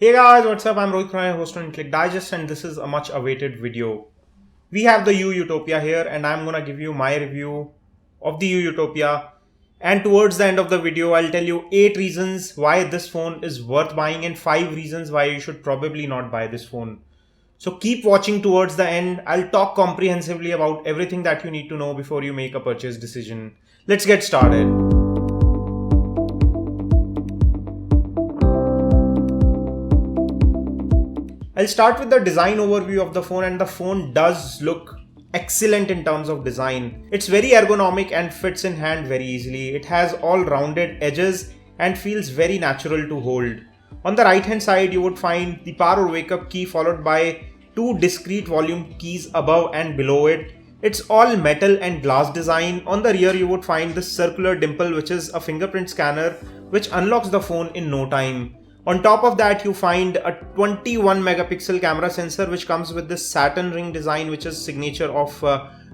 Hey guys, what's up? I'm Rohit Rai, host on Click Digest, and this is a much awaited video. We have the Yu Yutopia here, and I'm gonna give you my review of the Yu Yutopia. And towards the end of the video, I'll tell you 8 reasons why this phone is worth buying and 5 reasons why you should probably not buy this phone. So keep watching towards the end. I'll talk comprehensively about everything that you need to know before you make a purchase decision. Let's get started. I'll start with the design overview of the phone, and the phone does look excellent in terms of design. It's very ergonomic and fits in hand very easily. It has all rounded edges and feels very natural to hold. On the right hand side you would find the power or wake up key followed by 2 discrete volume keys above and below it. It's all metal and glass design. On the rear you would find this circular dimple, which is a fingerprint scanner which unlocks the phone in no time. On top of that you find a 21 megapixel camera sensor which comes with this satin ring design, which is signature of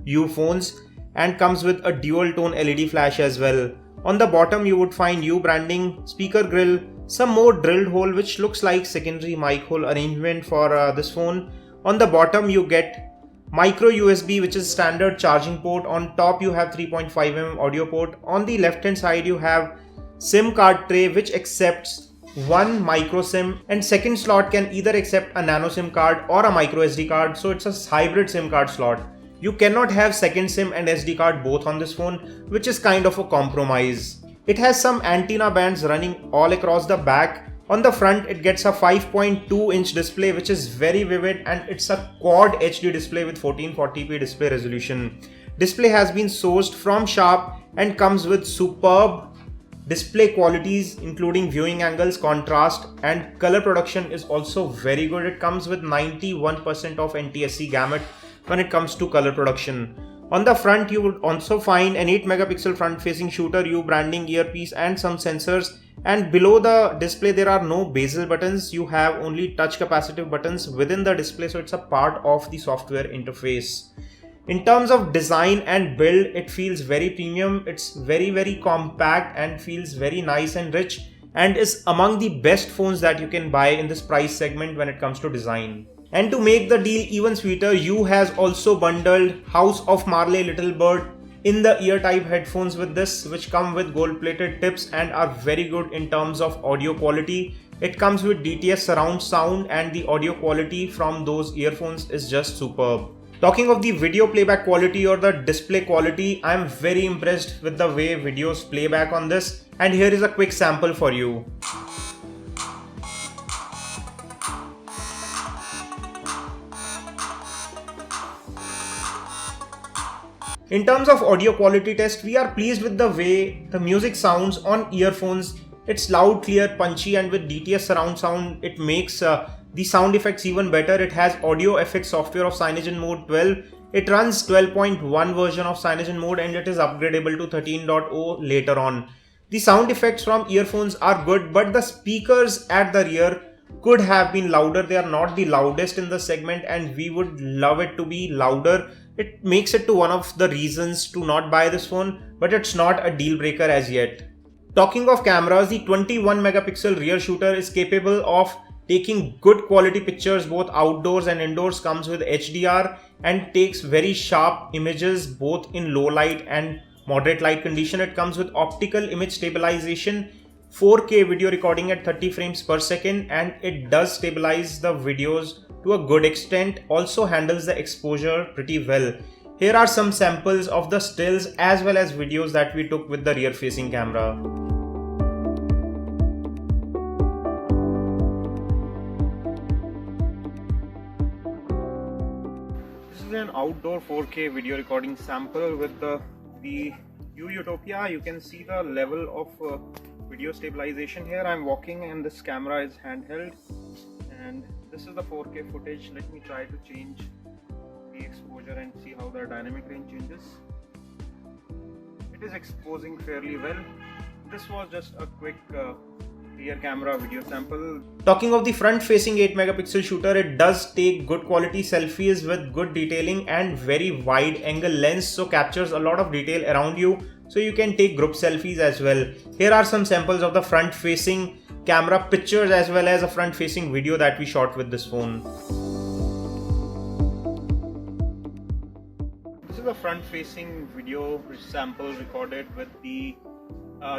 Yu phones, and comes with a dual tone LED flash as well. On the bottom you would find Yu branding, speaker grill, some more drilled hole which looks like secondary mic hole arrangement for this phone. On the bottom you get micro USB, which is standard charging port. On top you have 3.5mm audio port. On the left hand side you have SIM card tray which accepts one micro SIM, and second slot can either accept a nano SIM card or a micro SD card, so it's a hybrid SIM card slot. You cannot have second SIM and SD card both on this phone, which is kind of a compromise. It has some antenna bands running all across the back. On the front it gets a 5.2-inch display which is very vivid, and it's a quad HD display with 1440p display resolution. Display has been sourced from Sharp and comes with superb display qualities including viewing angles, contrast, and color production is also very good. It comes with 91% of NTSC gamut when it comes to color production. On the front you would also find an 8 megapixel front facing shooter, Yu branding, earpiece, and some sensors. And below the display there are no bezel buttons, you have only touch capacitive buttons within the display, so it's a part of the software interface. In terms of design and build, it feels very premium. It's very compact and feels very nice and rich, and is among the best phones that you can buy in this price segment when it comes to design. And to make the deal even sweeter, Yu has also bundled House of Marley Little Bird in the ear type headphones with this, which come with gold plated tips and are very good in terms of audio quality. It comes with DTS surround sound, and the audio quality from those earphones is just superb. Talking of the video playback quality or the display quality, I am very impressed with the way videos playback on this, and here is a quick sample for you. In terms of audio quality test, we are pleased with the way the music sounds on earphones. It's loud, clear, punchy, and with DTS surround sound it makes the sound effects even better. It has audio effects software of Cyanogen Mode 12. It runs 12.1 version of Cyanogen Mode, and it is upgradable to 13.0 later on. The sound effects from earphones are good, but the speakers at the rear could have been louder. They are not the loudest in the segment, and we would love it to be louder. It makes it to one of the reasons to not buy this phone, but it's not a deal breaker as yet. Talking of cameras, the 21 megapixel rear shooter is capable of taking good quality pictures both outdoors and indoors, comes with HDR, and takes very sharp images both in low light and moderate light condition. It comes with optical image stabilization, 4K video recording at 30 frames per second, and it does stabilize the videos to a good extent, also handles the exposure pretty well. Here are some samples of the stills as well as videos that we took with the rear facing camera. This is an outdoor 4K video recording sample with the Yu Yutopia. You can see the level of video stabilization here. I'm walking and this camera is handheld, and this is the 4K footage. Let me try to change the exposure and see how the dynamic range changes. It is exposing fairly well. This was just a quick rear camera video sample. Talking of the front facing 8 megapixel shooter, it does take good quality selfies with good detailing and very wide angle lens, so captures a lot of detail around you, so you can take group selfies as well. Here are some samples of the front facing camera pictures as well as a front facing video that we shot with this phone. This is a front facing video sample recorded with the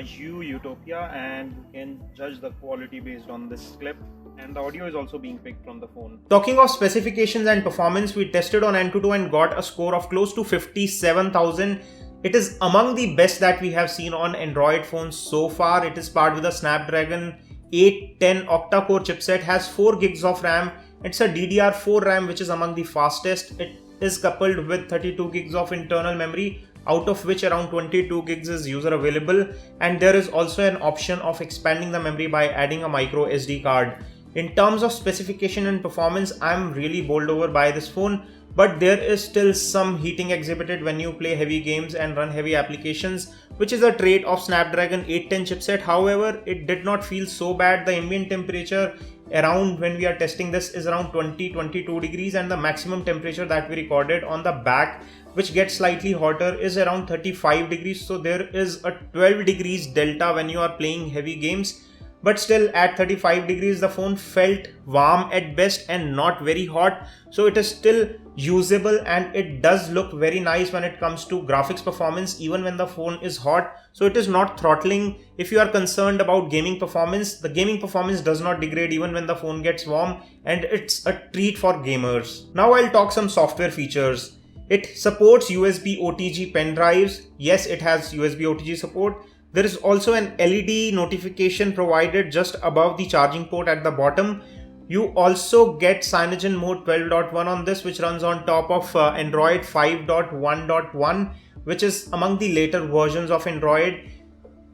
Yu Yutopia, and you can judge the quality based on this clip, and the audio is also being picked from the phone. Talking of specifications and performance, we tested on AnTuTu and got a score of close to 57,000. It is among the best that we have seen on Android phones so far. It is paired with a Snapdragon 810 octa-core chipset, has 4 gigs of RAM. It's a DDR4 RAM which is among the fastest. It is coupled with 32 gigs of internal memory, out of which around 22 gigs is user available, and there is also an option of expanding the memory by adding a micro SD card. In terms of specification and performance, I'm really bowled over by this phone, but there is still some heating exhibited when you play heavy games and run heavy applications, which is a trait of Snapdragon 810 chipset. However, it did not feel so bad. The ambient temperature around when we are testing this is around 20-22 degrees, and the maximum temperature that we recorded on the back, which gets slightly hotter, is around 35 degrees. So there is a 12 degrees delta when you are playing heavy games. But still, at 35 degrees, the phone felt warm at best and not very hot. So it is still usable, and it does look very nice when it comes to graphics performance even when the phone is hot. So it is not throttling. If you are concerned about gaming performance, the gaming performance does not degrade even when the phone gets warm, and it's a treat for gamers. Now I'll talk some software features. It supports USB OTG pen drives. Yes, it has USB OTG support. There is also an LED notification provided just above the charging port at the bottom. You also get Cyanogen Mode 12.1 on this, which runs on top of Android 5.1.1, which is among the later versions of Android.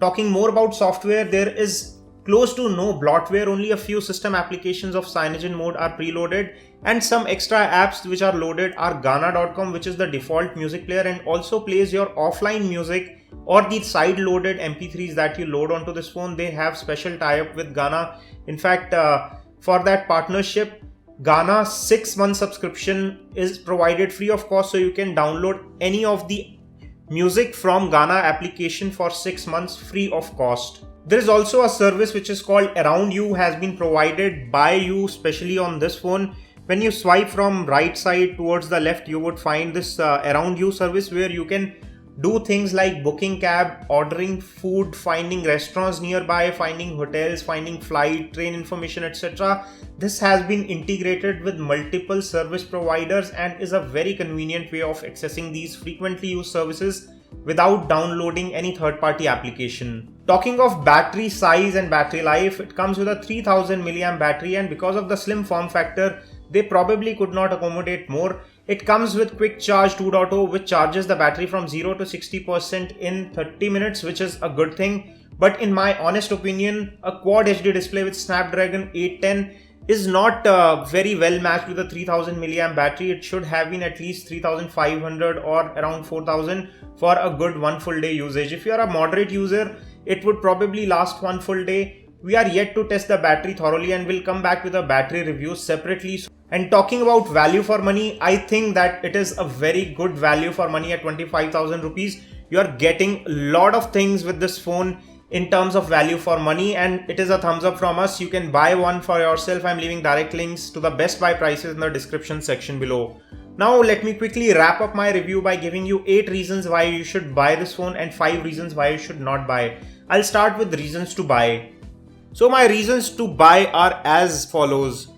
Talking more about software, there is close to no bloatware. Only a few system applications of Cyanogen Mode are preloaded, and some extra apps which are loaded are Gaana.com, which is the default music player and also plays your offline music or the side loaded MP3s that you load onto this phone. They have special tie-up with Gaana. In fact, for that partnership, Gaana 6-month subscription is provided free of cost, so you can download any of the music from Gaana application for 6 months free of cost. There is also a service which is called Around You, has been provided by you specially on this phone. When you swipe from right side towards the left, you would find this Around You service where you can do things like booking cab, ordering food, finding restaurants nearby, finding hotels, finding flight, train information, etc. This has been integrated with multiple service providers and is a very convenient way of accessing these frequently used services without downloading any third-party application. Talking of battery size and battery life, it comes with a 3000 mAh battery, and because of the slim form factor, they probably could not accommodate more. It comes with Quick Charge 2.0, which charges the battery from 0 to 60% in 30 minutes, which is a good thing. But in my honest opinion, a Quad HD display with Snapdragon 810 is not very well matched with a 3000 mAh battery. It should have been at least 3500 or around 4000 for a good one full day usage. If you are a moderate user, it would probably last one full day. We are yet to test the battery thoroughly and will come back with a battery review separately. And talking about value for money, I think that it is a very good value for money at 25,000 rupees. You are getting a lot of things with this phone in terms of value for money, and it is a thumbs up from us. You can buy one for yourself. I'm leaving direct links to the best buy prices in the description section below. Now let me quickly wrap up my review by giving you 8 reasons why you should buy this phone and 5 reasons why you should not buy. I'll start with reasons to buy. So my reasons to buy are as follows.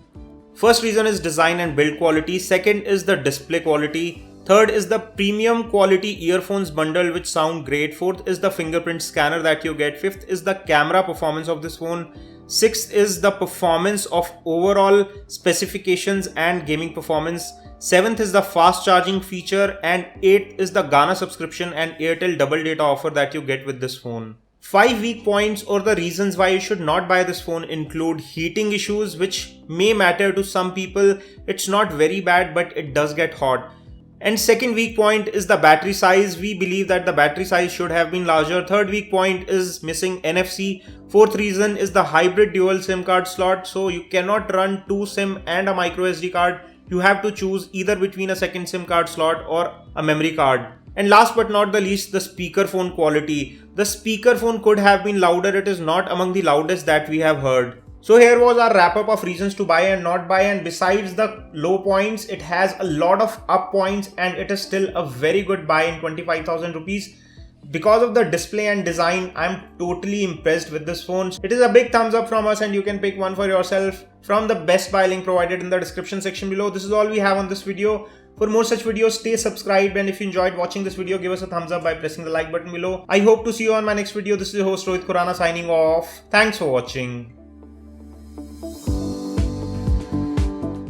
First reason is design and build quality. Second is the display quality. Third is the premium quality earphones bundle which sound great. Fourth is the fingerprint scanner that you get. Fifth is the camera performance of this phone. Sixth is the performance of overall specifications and gaming performance. Seventh is the fast charging feature, and eighth is the Gaana subscription and Airtel double data offer that you get with this phone. 5 weak points or the reasons why you should not buy this phone include heating issues, which may matter to some people. It's not very bad, but it does get hot. And second weak point is the battery size. We believe that the battery size should have been larger. Third weak point is missing NFC. Fourth reason is the hybrid dual SIM card slot. So you cannot run 2 SIM and a micro SD card. You have to choose either between a second SIM card slot or a memory card. And last but not the least, the speakerphone quality. The speakerphone could have been louder. It is not among the loudest that we have heard. So here was our wrap up of reasons to buy and not buy, and besides the low points, it has a lot of up points and it is still a very good buy in 25,000 rupees. Because of the display and design, I'm totally impressed with this phone. It is a big thumbs up from us and you can pick one for yourself from the Best Buy link provided in the description section below. This is all we have on this video. For more such videos, stay subscribed, and if you enjoyed watching this video, give us a thumbs up by pressing the like button below. I hope to see you on my next video. This is your host Rohit Khurana signing off. Thanks for watching.